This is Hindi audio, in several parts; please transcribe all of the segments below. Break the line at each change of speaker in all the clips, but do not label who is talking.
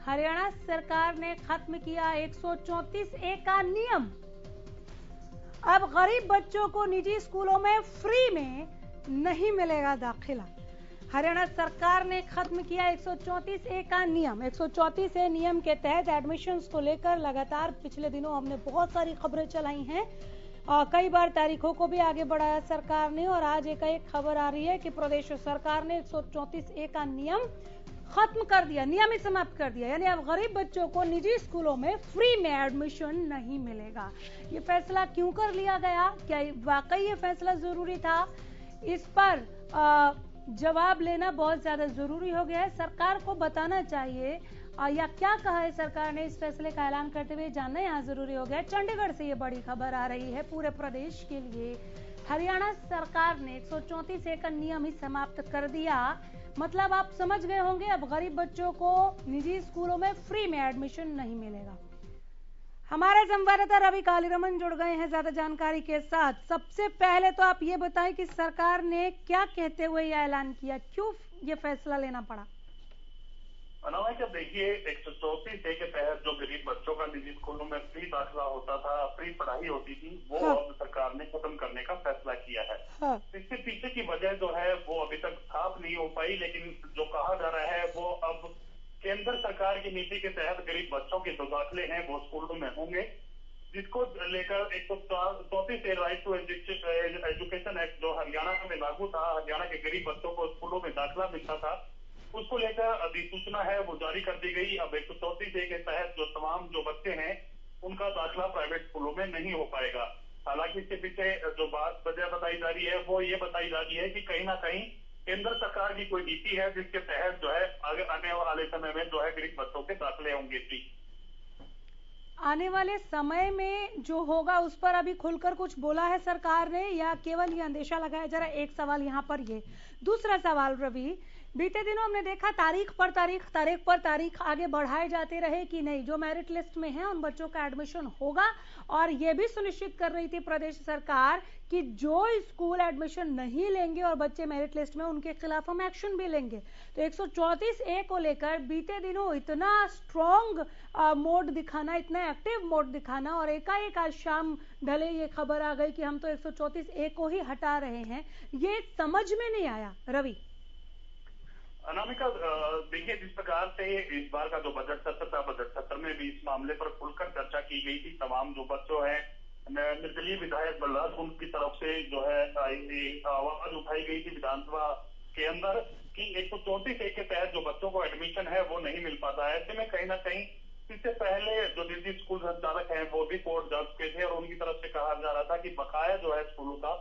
हरियाणा सरकार ने खत्म किया 134A का नियम। अब गरीब बच्चों को निजी स्कूलों में फ्री में नहीं मिलेगा दाखिला। हरियाणा सरकार ने खत्म किया 134A का नियम। 134A नियम के तहत एडमिशन्स को लेकर लगातार पिछले दिनों हमने बहुत सारी खबरें चलाई हैं और कई बार तारीखों को भी आगे बढ़ाया सरकार ने, और आज एक खबर आ रही है कि प्रदेश सरकार ने 134A का नियम खत्म कर दिया, नियम ही समाप्त कर दिया। यानी अब गरीब बच्चों को निजी स्कूलों में फ्री में एडमिशन नहीं मिलेगा। ये फैसला क्यों कर लिया गया, क्या वाकई ये फैसला जरूरी था? इस पर जवाब लेना बहुत ज्यादा जरूरी हो गया है। सरकार को बताना चाहिए या क्या कहा है सरकार ने इस फैसले का ऐलान करते हुए, जानना यहाँ जरूरी हो गया। चंडीगढ़ से ये बड़ी खबर आ रही है पूरे प्रदेश के लिए। हरियाणा सरकार ने 134A का नियम ही समाप्त कर दिया। मतलब आप समझ गए होंगे, अब गरीब बच्चों को निजी स्कूलों में फ्री में एडमिशन नहीं मिलेगा। हमारे संवाददाता रवि कालीरमन जुड़ गए हैं ज्यादा जानकारी के साथ। सबसे पहले तो आप ये बताएं कि सरकार ने क्या कहते हुए यह ऐलान किया, क्यों ये फैसला लेना पड़ा?
अनामिका, देखिए 134A के तहत जो गरीब बच्चों का निजी स्कूलों में फ्री दाखिला होता था, फ्री पढ़ाई होती थी, वो अब सरकार ने खत्म करने का फैसला किया है। इसके पीछे की वजह जो है वो अभी तक साफ नहीं हो पाई, लेकिन जो कहा जा रहा है वो अब केंद्र सरकार की नीति के तहत गरीब बच्चों के जो दाखिले हैं वो स्कूलों में होंगे, जिसको लेकर 134A right to education act जो हरियाणा में लागू था, हरियाणा के गरीब बच्चों को स्कूलों में दाखिला मिलता था, उसको लेकर अधिसूचना है वो जारी कर दी गई। अब 134A के तहत जो तमाम जो बच्चे हैं उनका दाखिला प्राइवेट स्कूलों में नहीं हो पाएगा। हालांकि इसके पीछे जो बात वजह बताई जा रही है वो ये बताई जा रही है कि कहीं ना कहीं केंद्र सरकार की कोई नीति है जिसके तहत जो है आगे आने वाले समय में जो है गरीब बच्चों के दाखिले होंगे।
आने वाले समय में जो होगा उस पर अभी खुलकर कुछ बोला है सरकार ने, या केवल ये अंदेशा लगाया जा रहा है? एक सवाल यहाँ पर ये। दूसरा सवाल रवि, बीते दिनों हमने देखा तारीख पर तारीख आगे बढ़ाए जाते रहे कि नहीं, जो मेरिट लिस्ट में है उन बच्चों का एडमिशन होगा, और ये भी सुनिश्चित कर रही थी प्रदेश सरकार कि जो स्कूल एडमिशन नहीं लेंगे और बच्चे मेरिट लिस्ट में, उनके खिलाफ हम एक्शन भी लेंगे। तो 134A को लेकर बीते दिनों इतना स्ट्रॉन्ग मोड दिखाना, इतना एक्टिव मोड दिखाना, और एकाएक आज शाम ढले ये खबर आ गई कि हम तो 134A को ही हटा रहे हैं, ये समझ में नहीं आया रवि।
अनामिका, देखिए जिस प्रकार से इस बार का जो बजट सत्र था, बजट सत्र में भी इस मामले पर खुलकर चर्चा की गई थी। तमाम जो बच्चों हैं, निर्दलीय विधायक बलराज कुंड की तरफ से जो है आवाज उठाई गई थी विधानसभा के अंदर कि 134A के तहत जो बच्चों को एडमिशन है वो नहीं मिल पाता है। ऐसे में कहीं ना कहीं इससे पहले जो निजी स्कूल संचालक हैं वो भी कोर्ट जा चुके थे और उनकी तरफ से कहा जा रहा था कि बकाया जो है स्कूलों का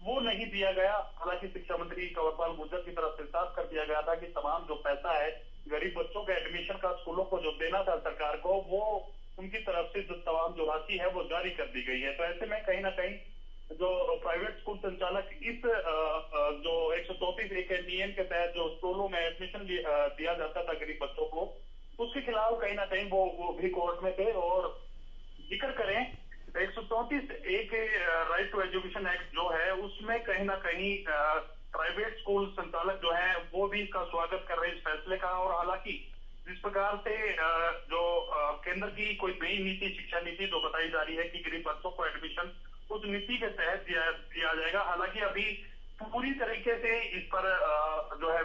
वो नहीं दिया गया। हालांकि शिक्षा मंत्री कंवरपाल गुर्जर की तरफ से साफ कर दिया गया था कि तमाम जो पैसा है गरीब बच्चों के एडमिशन का स्कूलों को जो देना था सरकार को, वो उनकी तरफ से जो तमाम जो राशि है वो जारी कर दी गई है। तो ऐसे में कहीं ना कहीं जो प्राइवेट स्कूल संचालक इस जो 134A के नियम के तहत जो स्कूलों में एडमिशन दिया जाता था गरीब बच्चों को, उसके खिलाफ कहीं ना कहीं वो भी कोर्ट में थे। और जिक्र करें 134A के राइट टू एजुकेशन एक्ट जो है उसमें कहीं ना कहीं प्राइवेट स्कूल संचालक जो है वो भी इसका स्वागत कर रहे हैं इस फैसले का। और हालांकि जिस प्रकार से जो केंद्र की कोई नई नीति, शिक्षा नीति जो बताई जा रही है कि गरीब बच्चों को एडमिशन उस नीति के तहत दिया जाएगा। हालांकि अभी पूरी तरीके से इस पर जो है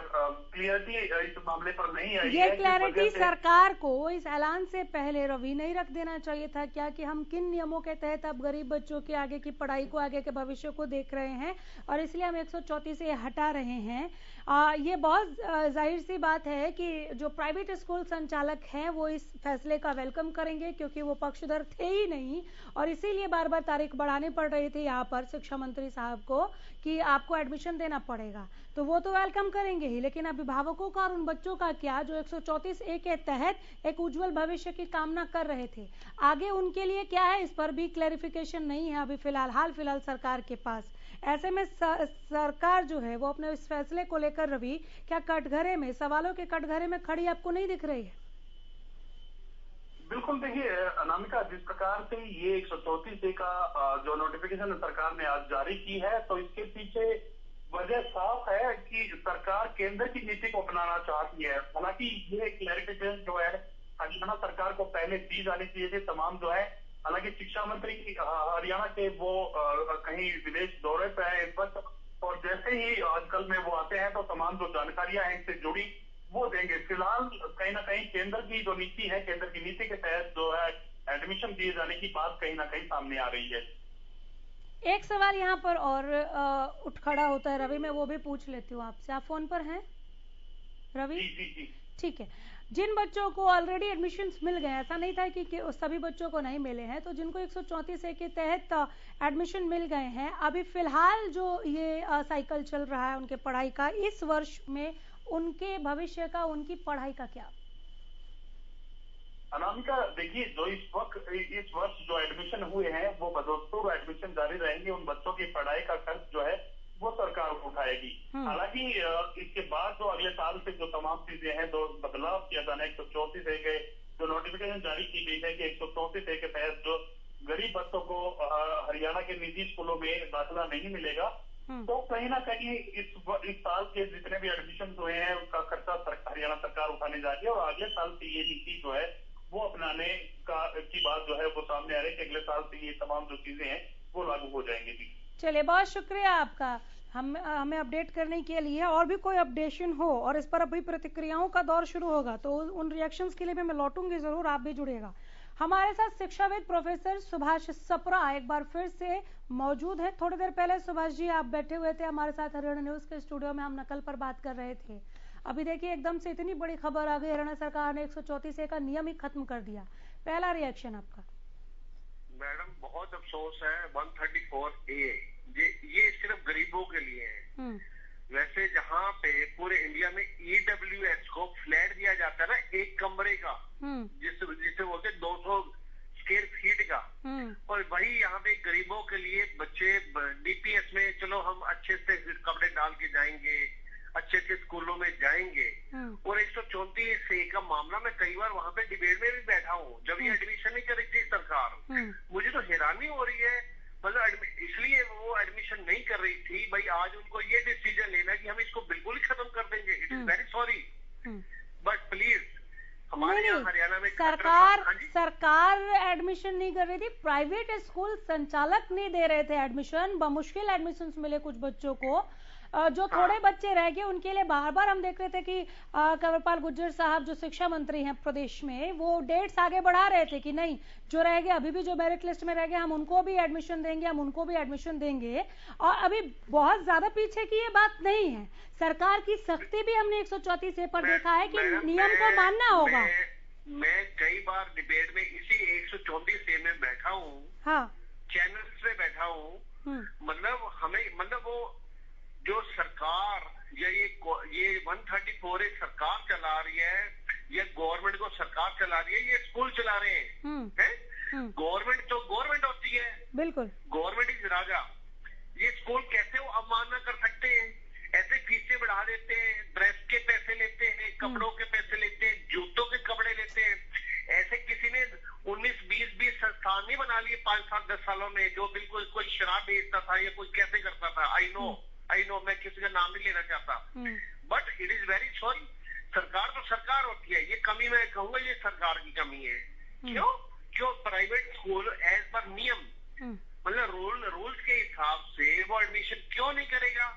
क्लियरिटी इस मामले पर नहीं आई है।
ये क्लैरिटी सरकार को इस ऐलान से पहले रवि नहीं रख देना चाहिए था क्या, कि हम किन नियमों के तहत अब गरीब बच्चों के आगे की पढ़ाई को, आगे के भविष्य को देख रहे हैं और इसलिए हम 134A हटा रहे हैं। ये बहुत जाहिर सी बात है कि जो प्राइवेट स्कूल संचालक हैं वो इस फैसले का वेलकम करेंगे, क्योंकि वो पक्षधर थे ही नहीं और इसीलिए बार बार तारीख बढ़ानी पड़ रही थी यहाँ पर शिक्षा मंत्री साहब को कि आपको एडमिशन देना पड़ेगा, तो वो तो वेलकम करेंगे ही। लेकिन अभिभावकों का और उन बच्चों का क्या जो 134A के तहत एक उज्जवल भविष्य की कामना कर रहे थे, आगे उनके लिए क्या है, इस पर भी क्लैरिफिकेशन नहीं है अभी हाल फिलहाल सरकार के पास। ऐसे में सरकार जो है वो अपने इस फैसले को लेकर रवि क्या कटघरे में, सवालों के कटघरे में खड़ी आपको नहीं दिख रही है?
बिल्कुल, देखिए अनामिका, जिस प्रकार से ये 134A का जो नोटिफिकेशन सरकार ने आज जारी की है, तो इसके पीछे वजह साफ है कि सरकार केंद्र की नीति को अपनाना चाहती है। हालांकि ये क्लैरिफिकेशन जो है हरियाणा सरकार को पहले दी जानी चाहिए थी तमाम जो है। हालांकि शिक्षा मंत्री हरियाणा के वो कहीं विदेश दौरे पे है इस वक्त, और जैसे ही आजकल में वो आते हैं तो तमाम जो जानकारियां हैं इनसे जुड़ी वो देंगे। फिलहाल कहीं ना कहीं केंद्र की जो नीति है, केंद्र की नीति के तहत जो है एडमिशन दिए जाने की बात कहीं ना कहीं सामने आ रही है।
एक सवाल यहाँ पर और उठ खड़ा होता है रवि, मैं वो भी पूछ लेती हूँ आपसे। आप फोन पर हैं रवि?
जी जी जी,
ठीक है। जिन बच्चों को ऑलरेडी एडमिशन्स मिल गए, ऐसा नहीं था कि सभी बच्चों को नहीं मिले हैं, तो जिनको 134A के तहत एडमिशन मिल गए हैं, अभी फिलहाल जो ये साइकिल चल रहा है उनके पढ़ाई का, इस वर्ष में उनके भविष्य का, उनकी पढ़ाई का क्या?
अनामिका देखिए, जो इस वर्ष जो एडमिशन हुए हैं वो बदस्तूर एडमिशन जारी रहेंगे। उन बच्चों की पढ़ाई का खर्च जो है वो सरकार उठाएगी। हालांकि इसके बाद जो अगले साल से जो तमाम चीजें हैं, जो बदलाव किया जाना है, 134A के जो नोटिफिकेशन जारी की गई है कि 134A के तहत जो गरीब बच्चों को हरियाणा के निजी स्कूलों में दाखिला नहीं मिलेगा, तो कहीं ना कहीं इस साल के जितने भी एडमिशन हुए हैं उसका खर्चा हरियाणा सरकार उठाने जा रही है। और अगले साल से ये नीति जो है वो अपनाने की बात जो है वो सामने आ रही है कि अगले साल से ये तमाम जो चीजें हैं वो लागू हो जाएंगी। जी
चलिए, बहुत शुक्रिया आपका हमें अपडेट करने के लिए। और भी कोई अपडेशन हो और इस पर अभी प्रतिक्रियाओं का दौर शुरू होगा तो उन रिएक्शंस के लिए भी मैं लौटूंगी जरूर, आप भी जुड़िएगा। हमारे साथ शिक्षाविद प्रोफेसर सुभाष सप्रा एक बार फिर से मौजूद है। थोड़ी देर पहले सुभाष जी आप बैठे हुए थे हमारे साथ हरियाणा न्यूज के स्टूडियो में, हम नकल पर बात कर रहे थे। अभी देखिए एकदम से इतनी बड़ी खबर आ गई, हरियाणा सरकार ने 134A का नियम ही खत्म कर दिया। पहला रिएक्शन आपका?
मैडम बहुत अफसोस है, 134A ये सिर्फ गरीबों के लिए है। वैसे जहाँ पे पूरे इंडिया में EWS को फ्लैट दिया जाता है ना, एक कमरे का, जिसे बोलते 200 स्क्वायर फीट का, और वही यहाँ पे गरीबों के लिए बच्चे DPS में, चलो हम अच्छे से कपड़े डाल के जाएंगे, अच्छे अच्छे स्कूलों में जाएंगे। और 134A का मामला मैं कई बार वहाँ पे डिबेट में भी बैठा हूँ, जब ये एडमिशन नहीं कर रही थी सरकार, मुझे तो हैरानी हो रही है। मतलब इसलिए वो एडमिशन नहीं कर रही थी भाई, आज उनको ये डिसीजन लेना कि हम इसको बिल्कुल ही खत्म कर देंगे। It is very sorry, but please हमारे यहाँ हरियाणा में
सरकार एडमिशन नहीं कर रही थी, प्राइवेट स्कूल संचालक नहीं दे रहे थे एडमिशन। बमुश्किल एडमिशन मिले कुछ बच्चों को, जो थोड़े बच्चे रह गए उनके लिए बार बार हम देख रहे थे कि कंवरपाल गुर्जर साहब जो शिक्षा मंत्री हैं प्रदेश में, वो डेट्स आगे बढ़ा रहे थे कि नहीं जो रह गए, अभी भी जो मेरिट लिस्ट में रह गए हम उनको भी एडमिशन देंगे, हम उनको भी एडमिशन देंगे। और अभी बहुत ज्यादा पीछे की ये बात नहीं है, सरकार की सख्ती भी हमने 134A पर देखा है कि नियम को मानना होगा।
मैं कई बार डिबेट में इसी 134A में बैठा हूँ, हाँ, चैनल्स पे बैठा हूँ। मतलब हमें, मतलब वो जो सरकार या ये 134A सरकार चला रही है, या गवर्नमेंट को सरकार चला रही है, ये स्कूल चला रहे हैं। गवर्नमेंट तो गवर्नमेंट होती है, बिल्कुल, गवर्नमेंट इज राजा। ये स्कूल कैसे वो अवमानना कर सकते हैं? ऐसे फीसें बढ़ा देते हैं, ड्रेस के पैसे लेते हैं, कपड़ों के पैसे लेते हैं, जूतों के कपड़े लेते हैं। ऐसे किसी ने 19-20 संस्थान नहीं बना लिए 5-7-10 सालों में, जो बिल्कुल कोई शराब बेचता था या कोई कैसे करता था। आई नो मैं किसी का नाम नहीं लेना चाहता, but it is very sorry. सरकार तो सरकार होती है, ये कमी मैं कहूंगा ये सरकार की कमी है। क्यों प्राइवेट स्कूल एज पर नियम, मतलब रूल्स के हिसाब से वो एडमिशन क्यों नहीं करेगा?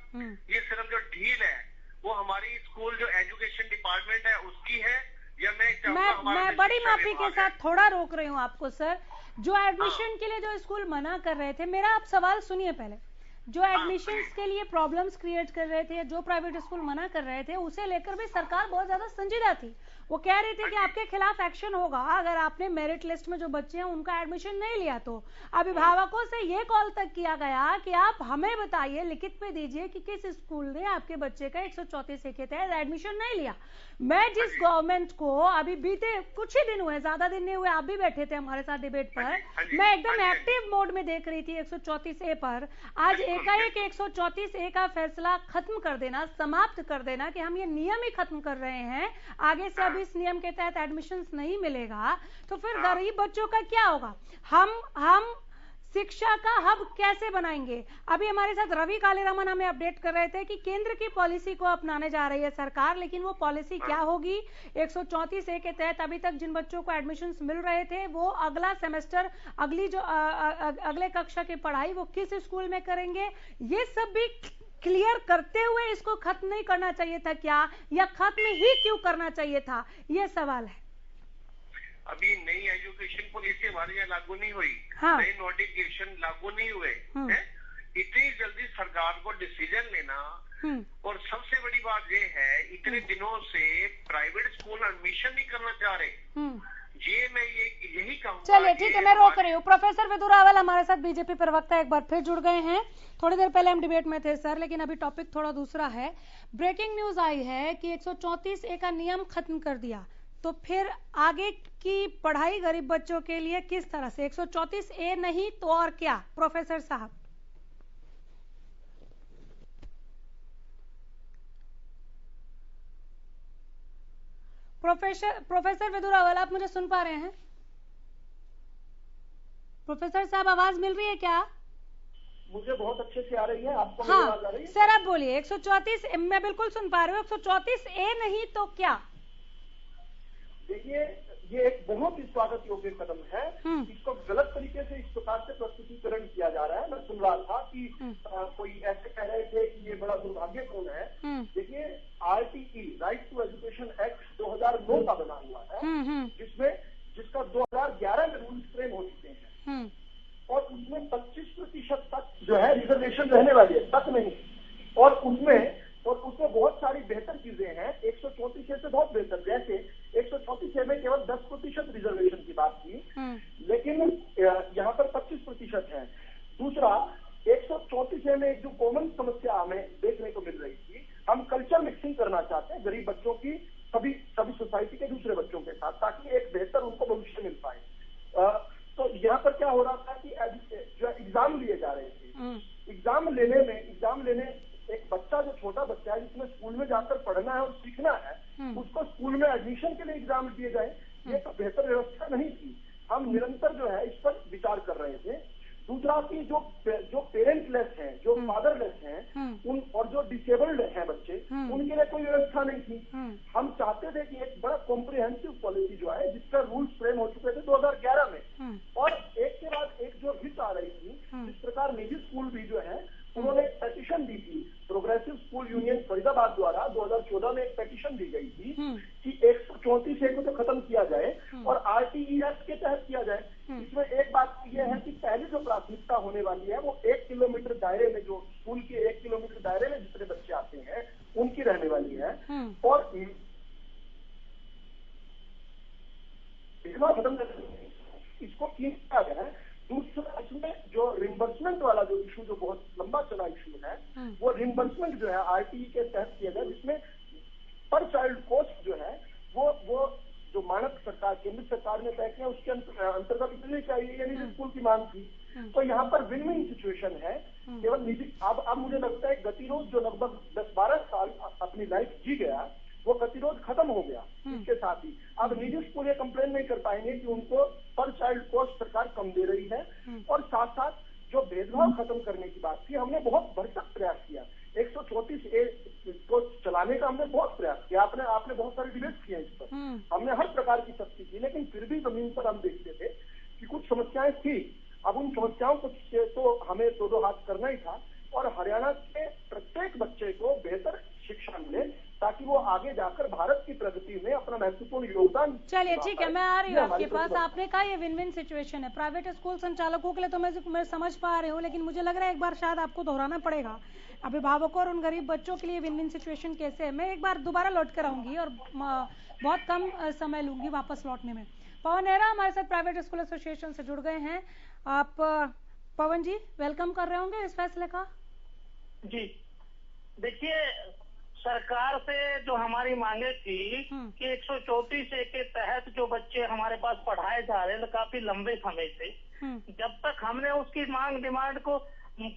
ये सिर्फ जो ढील है वो हमारी स्कूल जो एजुकेशन डिपार्टमेंट है उसकी है, या
मैं बड़ी माफी के साथ थोड़ा रोक रही हूँ आपको सर। जो एडमिशन के लिए जो स्कूल मना कर रहे थे, मेरा आप सवाल सुनिए पहले। जो एडमिशन्स के लिए प्रॉब्लम्स क्रिएट कर रहे थे, जो प्राइवेट स्कूल मना कर रहे थे, उसे लेकर भी सरकार बहुत ज्यादा संजीदा थी। वो कह रहे थे कि आपके खिलाफ एक्शन होगा अगर आपने मेरिट लिस्ट में जो बच्चे हैं उनका एडमिशन नहीं लिया तो। अभिभावकों से ये कॉल तक किया गया कि आप हमें बताइए, लिखित में दीजिए कि किस स्कूल ने आपके बच्चे का 134A के तहत एडमिशन नहीं लिया। मैं जिस गवर्नमेंट को अभी बीते कुछ ही दिन हुए, ज्यादा दिन नहीं हुए, आप भी बैठे थे हमारे साथ डिबेट पर, मैं एकदम एक्टिव मोड में देख रही थी 134A पर। आज एकाएक 134A का फैसला खत्म कर देना, समाप्त कर देना कि हम ये नियम ही खत्म कर रहे हैं, आगे से अब इस नियम के तहत एडमिशन्स नहीं मिलेगा, तो फिर गरीब बच्चों का क्या होगा? हम शिक्षा का हब कैसे बनाएंगे? अभी हमारे साथ रवि कालेरामन हमें अपडेट कर रहे थे कि केंद्र की पॉलिसी को अपनाने जा रही है सरकार, लेकिन वो पॉलिसी क्या होगी? 134A के तहत अभी तक जिन बच्चों को एडमिशन्स मिल रहे थे वो अगला सेमेस्टर, अगली जो अगले कक्षा की पढ़ाई वो किस स्कूल में करेंगे, ये सब भी क्लियर करते हुए इसको खत्म नहीं करना चाहिए था क्या, या खत्म ही क्यों करना चाहिए था, ये सवाल है।
अभी नई एजुकेशन पॉलिसी हमारे यहाँ लागू नहीं हुई,
हाँ।
नए नोटिफिकेशन लागू नहीं हुए हैं। इतनी जल्दी सरकार को डिसीजन लेना, और सबसे बड़ी बात ये है इतने दिनों से प्राइवेट स्कूल एडमिशन नहीं करना चाह रहे, ये मैं यही कहूँगा।
चलिए ठीक है, मैं रोक रही हूँ। प्रोफेसर विदुर रावल हमारे साथ बीजेपी प्रवक्ता एक बार फिर जुड़ गए हैं। थोड़ी देर पहले हम डिबेट में थे सर, लेकिन अभी टॉपिक थोड़ा दूसरा है। ब्रेकिंग न्यूज आई है कि 134A का नियम खत्म कर दिया, तो फिर आगे की पढ़ाई गरीब बच्चों के लिए किस तरह से? 134A नहीं तो और क्या प्रोफेसर साहब? प्रोफेसर विदुर रावल, आप मुझे सुन पा रहे हैं? प्रोफेसर साहब आवाज मिल रही है क्या?
मुझे बहुत अच्छे से आ रही है, आपको
हाँ,
मेरी आवाज आ रही है?
सर आप बोलिए। 134 मैं बिल्कुल सुन पा रही हूँ। 134A नहीं तो क्या?
देखिए, ये एक बहुत ही स्वागत योग्य कदम है। इसको गलत तरीके से इस प्रकार से प्रस्तुतिकरण किया जा रहा है। मैं सुन रहा था कि कोई ऐसे कह रहे थे कि ये बड़ा दुर्भाग्यपूर्ण है। देखिए, RTE right to education act 2009 का बना हुआ है, जिसका 2011 में रूल्स फ्रेम हो चुके हैं, और उसमें 25% तक जो है रिजर्वेशन रहने वाली है, तक नहीं। और उसमें बहुत सारी बेहतर चीजें हैं। 134A से बहुत बेहतर, जैसे 134A में केवल 10% रिजर्वेशन की बात की, लेकिन यहाँ पर 25% है। दूसरा, 134A में एक जो कॉमन समस्या हमें देखने को मिल रही थी, हम कल्चर मिक्सिंग करना चाहते हैं गरीब बच्चों की सभी सोसाइटी के दूसरे बच्चों के साथ, ताकि एक बेहतर उनको भविष्य मिल पाए। तो यहाँ पर क्या हो रहा था कि जो एग्जाम लिए जा रहे थे, एग्जाम लेने एक बच्चा, जो छोटा बच्चा है जिसमें स्कूल में जाकर पढ़ना है और सीखना है, उसको स्कूल में एडमिशन के लिए एग्जाम दिए जाए, ये तो बेहतर व्यवस्था नहीं थी। हम निरंतर जो है इस पर विचार कर रहे थे। दूसरा कि जो पेरेंटलेस हैं, जो फादरलेस हैं, उन और जो डिसेबल्ड हैं बच्चे, उनके लिए कोई व्यवस्था नहीं थी। हम चाहते थे कि एक बड़ा कॉम्प्रिहेंसिव पॉलिसी जो है, जिसका रूल्स फ्रेम हो चुके थे 2011 में, और एक के बाद एक जो हिट आ रही थी, जिस प्रकार निजी स्कूल भी जो है उन्होंने एक पेटिशन दी थी, प्रोग्रेसिव स्कूल यूनियन फरीदाबाद द्वारा 2014 में एक पेटिशन दी गई थी कि 134A को तो खत्म किया जाए और RTE एक्ट के तहत किया जाए। इसमें एक बात यह है कि पहले जो प्राथमिकता होने वाली है वो 1 किलोमीटर दायरे में, जो स्कूल के 1 किलोमीटर दायरे में जितने बच्चे आते हैं उनकी रहने वाली है, और खत्म इसको किया गया है। दूसरा, इसमें जो रिम्बर्समेंट वाला जो इशू, जो बहुत लंबा चला इशू है, वो रिम्बर्समेंट जो है RTE के तहत किया गया, जिसमें पर चाइल्ड कॉस्ट जो है वो जो मानक सरकार, केंद्र सरकार ने तय किया, उसके अंतर्गत मिलनी चाहिए, यानी जो स्कूल की मांग थी। तो यहाँ पर विन विन सिचुएशन है। केवल निजी, अब मुझे लगता है गतिरोध जो लगभग 10-12 साल अपनी लाइफ जी गया, वो गतिरोध खत्म हो गया। इसके साथ ही अब निजी स्कूल ये कंप्लेन नहीं कर पाएंगे कि उनको पर चाइल्ड कॉस्ट सरकार कम दे रही है, और साथ साथ जो भेदभाव खत्म करने की बात थी, हमने बहुत भरसक प्रयास किया। 134A को चलाने का हमने बहुत प्रयास किया। आपने बहुत सारे डिबेट किए इस पर, हमने हर प्रकार की सख्ती की, लेकिन फिर भी जमीन पर हम देखते थे कि कुछ समस्याएं थी। अब उन समस्याओं को तो हमें दो हाथ करना ही था, और हरियाणा के प्रत्येक बच्चे को बेहतर शिक्षा मिले, ताकि वो आगे जाकर भारत की प्रगति में अपना महत्वपूर्ण योगदान।
चलिए ठीक है, मैं आ रही हूँ आपके पास। आपने कहा ये विन विन सिचुएशन है प्राइवेट स्कूल संचालकों के लिए, तो मैं समझ पा रही हूँ, लेकिन मुझे लग रहा है एक बार शायद आपको दोहराना पड़ेगा। अभिभावकों और उन गरीब बच्चों के लिए विन विन सिचुएशन कैसे है, मैं एक बार दोबारा लौट कर आऊंगी और बहुत कम समय लूंगी वापस लौटने में। पवन नेहरा हमारे साथ प्राइवेट स्कूल एसोसिएशन से जुड़ गए हैं। आप पवन जी वेलकम कर रहे होंगे इस फैसले का?
जी देखिए, सरकार से जो हमारी मांगे थी कि 134A के तहत जो बच्चे हमारे पास पढ़ाए जा रहे हैं काफी लंबे समय से, जब तक हमने उसकी मांग डिमांड को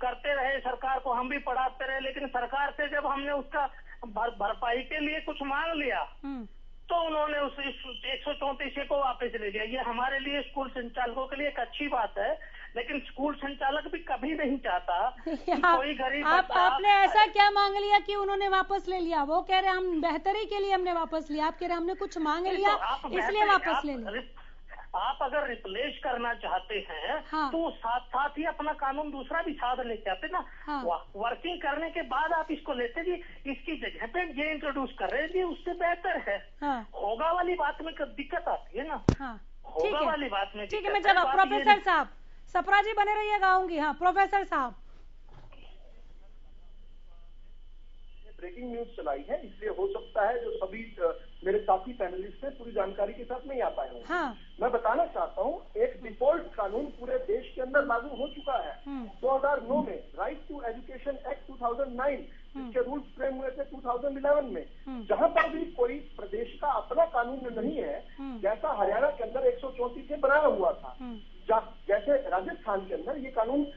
करते रहे, सरकार को हम भी पढ़ाते रहे, लेकिन सरकार से जब हमने उसका भरपाई के लिए कुछ मांग लिया तो उन्होंने उस 134 को वापस ले लिया। ये हमारे लिए स्कूल संचालकों के लिए एक अच्छी बात है, लेकिन स्कूल संचालक भी कभी नहीं चाहता कि कोई गरीब
आपने ऐसा क्या मांग लिया कि उन्होंने वापस ले लिया? वो कह रहे हम बेहतरी के लिए हमने वापस लिया, आप कह रहे हमने कुछ मांग लिया इसलिए वापस ले लिया।
आप अगर रिप्लेस करना चाहते हैं तो साथ साथ ही अपना कानून दूसरा भी साथ लेके आते ना। वर्किंग करने के बाद आप इसको लेते जी, इसकी जगह पे ये इंट्रोड्यूस कर रहे जी, उससे बेहतर है। होगा वाली बात में दिक्कत आती है ना। होगा वाली बात में
ठीक है। मैं जब प्रोफेसर साहब सप्रा जी बने रहिएगा, आऊंगी। हाँ प्रोफेसर साहब,
ब्रेकिंग न्यूज चलाई है, इसलिए हो सकता है जो सभी मेरे साथी पैनलिस्ट हैं पूरी जानकारी के साथ नहीं आ पाए होंगे। मैं बताना चाहता हूँ, एक डिफॉल्ट कानून पूरे देश के अंदर लागू हो चुका है 2009 में, राइट टू एजुकेशन एक्ट 2009, इसके रूल्स फ्रेम हुए थे 2011 में। जहां पर भी कोई प्रदेश का अपना कानून नहीं है, जैसा हरियाणा के अंदर 134 से बनाया हुआ था, जैसे राजस्थान के अंदर ये कानून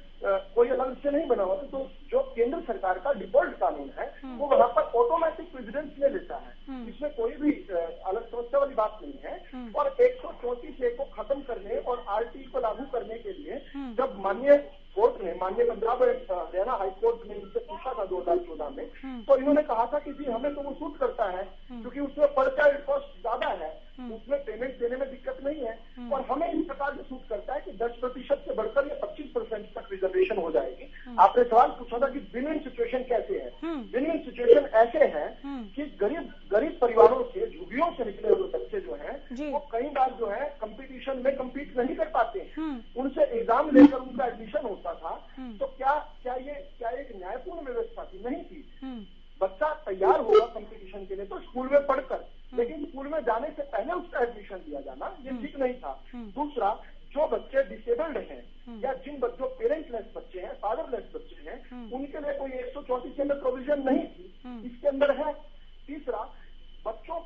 कोई अलग से नहीं बना हुआ था, तो जो केंद्र सरकार का डिफॉल्ट कानून है वो वहां पर ऑटोमेटिक प्रेसिडेंस ले लेता है। इसमें कोई भी अलग समस्या वाली बात नहीं है। और 134A को खत्म करने और RT को लागू करने के लिए जब माननीय कोर्ट ने, माननीय पंजाब हरियाणा हाई कोर्ट ने इससे पूछा था 2014 में, तो इन्होंने कहा था कि जी हमें तो वो सूट करता है क्योंकि उसमें पर चाइल्ड कॉस्ट ज्यादा है, उसमें पेमेंट देने में दिक्कत नहीं है, और हमें इस प्रकार से सूट करता है कि 10% से बढ़कर ये 25% तक रिजर्वेशन हो जाएगी। आपने सवाल पूछा था कि विन विन सिचुएशन कैसे है। विन विन सिचुएशन ऐसे है कि गरीब परिवारों से, झुग्गियों से निकले हुए बच्चे जो हैं वो कई बार जो है कंपटीशन में कम्पीट नहीं कर पाते हैं। उनसे एग्जाम लेकर उनका एडमिशन होता था, तो क्या एक न्यायपूर्ण व्यवस्था थी? नहीं थी। बच्चा तैयार होगा कंपटीशन के लिए तो स्कूल में पढ़कर, लेकिन स्कूल में जाने से पहले उसका एडमिशन दिया जाना ये ठीक नहीं था। दूसरा, जो बच्चे डिसेबल्ड हैं या जिन बच्चों पेरेंटलेस बच्चे हैं, फादरलेस बच्चे हैं, उनके लिए कोई 134 के अंदर प्रोविजन नहीं थी, इसके अंदर है। तीसरा, बच्चों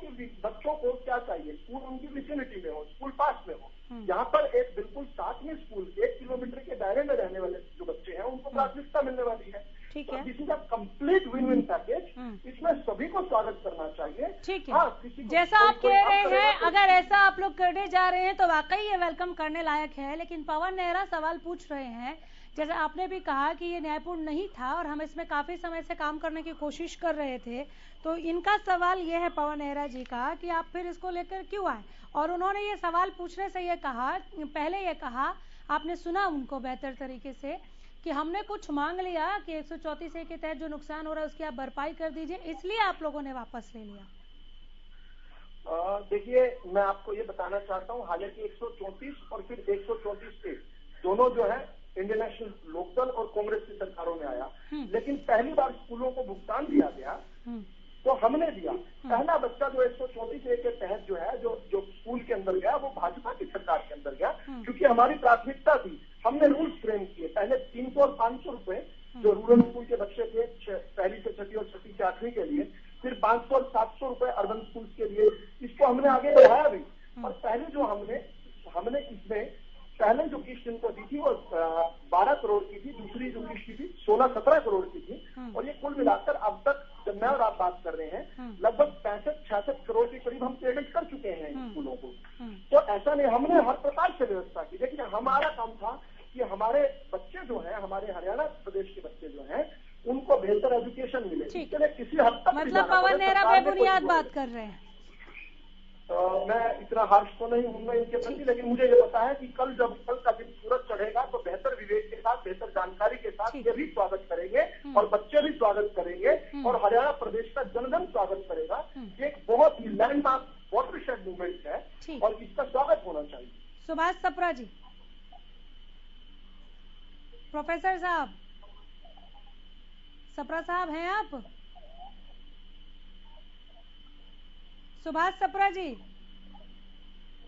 को क्या चाहिए? स्कूल उनकी विसिनिटी में हो, स्कूल पास में हो। यहाँ पर एक बिल्कुल साथ में स्कूल 1 किलोमीटर के दायरे में रहने वाले जो बच्चे हैं उनको प्राथमिकता मिलने वाली है। तो this is a complete win win package, इसमें सभी को स्वागत करना चाहिए।
ठीक है। जैसा आप कह रहे हैं, अगर ऐसा आप लोग करने जा रहे हैं तो वाकई ये वेलकम करने लायक है। लेकिन पवन नेहरा सवाल पूछ रहे हैं, जैसे आपने भी कहा कि ये न्यायपूर्ण नहीं था और हम इसमें काफी समय से काम करने की कोशिश कर रहे थे, तो इनका सवाल ये है पवन नेहरा जी का कि आप फिर इसको लेकर क्यों आए? और उन्होंने ये सवाल पूछने से ये कहा, पहले ये कहा, आपने सुना उनको बेहतर तरीके से, कि हमने कुछ मांग लिया कि 134A के तहत जो नुकसान हो रहा है उसकी आप भरपाई कर दीजिए, इसलिए आप लोगों ने वापस ले लिया।
देखिए, मैं आपको ये बताना चाहता हूँ, हालांकि 134 और फिर 134A दोनों जो है इंडियन नेशनल लोकदल और कांग्रेस की सरकारों में आया, लेकिन पहली बार स्कूलों को भुगतान दिया गया तो हमने दिया। पहला बच्चा जो 134A के तहत जो है जो स्कूल के अंदर गया वो भाजपा की सरकार के अंदर गया, क्योंकि हमारी प्राथमिकता थी। हमने रूल्स फ्रेम किए, पहले 300 और 500 रुपए जो रूरल स्कूल के बच्चे थे, पहली से छठी और छठी से 8वीं के लिए, फिर 500 और 700 रुपए अर्बन स्कूल के लिए, इसको हमने आगे बढ़ाया भी। और पहले जो हमने इसमें पहले जो किस्त इनको दी थी वो 12 करोड़ की थी, दूसरी जो किस्त थी 16-17 करोड़ की थी, और ये कुल मिलाकर अब तक जब मैं और आप बात कर रहे हैं लगभग 65-66 करोड़ के करीब हम पेमेंट कर चुके हैं स्कूलों को। तो ऐसा नहीं, हमने हर प्रकार से व्यवस्था की। देखिए, हमारा काम था कि हमारे बच्चे जो हैं, हमारे हरियाणा प्रदेश के बच्चे जो हैं, उनको बेहतर एजुकेशन मिले। इसके लिए किसी हद तक
मतलब पवन नेहरा बेबुनियाद बात कर रहे हैं।
मैं इतना हार्श तो नहीं हूँ इनके प्रति, लेकिन मुझे ये पता है कि कल का दिन सूरज चढ़ेगा तो बेहतर विवेक के साथ, बेहतर जानकारी के साथ ये भी स्वागत करेंगे और बच्चे भी स्वागत करेंगे और हरियाणा प्रदेश का जनगण स्वागत करेगा। ये एक बहुत ही लैंडमार्क वाटरशेड मूवमेंट है और इसका स्वागत होना चाहिए।
सुभाष सप्रा जी, प्रोफेसर साहब, सप्रा साहब हैं आप? सुभाष सप्रा जी,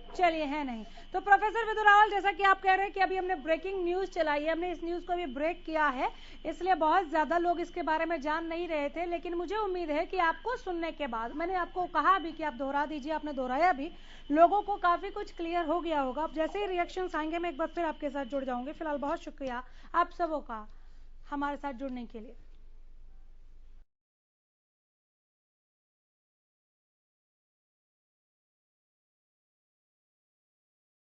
चलिए है नहीं तो प्रोफेसर विदुरावल, जैसा कि आप कह रहे हैं कि अभी हमने ब्रेकिंग न्यूज चलाई है, हमने इस न्यूज को भी ब्रेक किया है, इसलिए बहुत ज्यादा लोग इसके बारे में जान नहीं रहे थे। लेकिन मुझे उम्मीद है कि आपको सुनने के बाद, मैंने आपको कहा भी कि आप दोहरा दीजिए, आपने दोहराया भी, लोगों को काफी कुछ क्लियर हो गया होगा। अब जैसे ही रिएक्शंस आएंगे मैं एक बार फिर आपके साथ जुड़ जाऊंगी। फिलहाल बहुत शुक्रिया आप सबों का हमारे साथ जुड़ने के लिए।